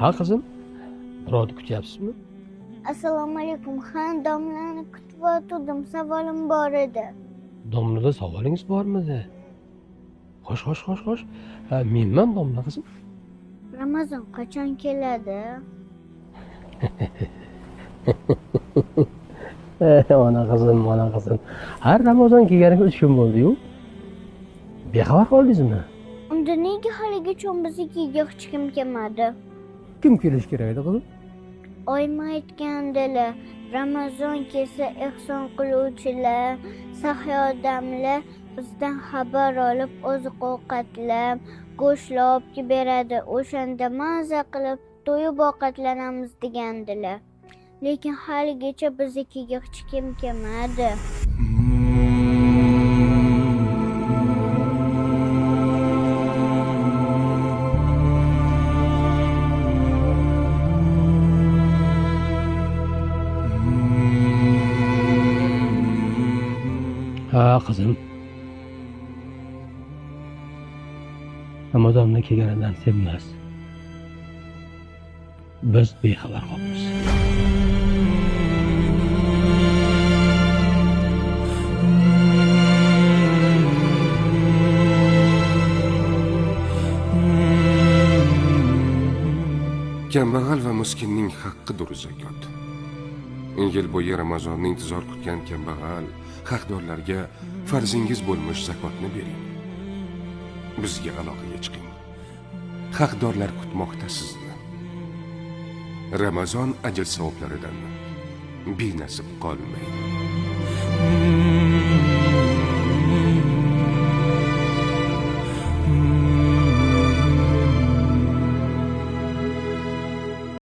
Ha qizim, birovni kutyapsizmi? Assalomu alaykum. Ha, domlani kutib o'tirdim. Savolim bor edi. Domlada savolingiz bormidi? Xo'sh. Ha, menman domla qizim. Ramazon qachon keladi? Ona qizim. Har Ramazon kelganiga 3 kun bo'ldi-yu. Bexabar qoldingizmi? Unda nega haligacha biznikiga hech kim kelmadi? Kim kelish kerak edi qizim? Oyim aytgandilar, Ramazon kelsa ehson qiluvchilar, saxiy odamlar bizdan xabar olib oziq-ovqatlar, go'shtlar olib beradi. O'shanda maza qilib to'yib ovqatlanamiz degandilar. Lekin haligacha biznikiga hech kim kelmadi. Ha qizim. Ramazonda kelganidan sevmas. Biz bexabar qolamiz. Kambag'al va miskinning haqqidir zakot. Yil bo'yi Ramazonni intizor kutgan kambag'al haqdorlarga farzingiz bo'lmish zakotni bering. Bizga aloqaga chiqing. Haqdorlar kutmoqda sizni. Ramazon ajr savoblaridan benasib qolmang.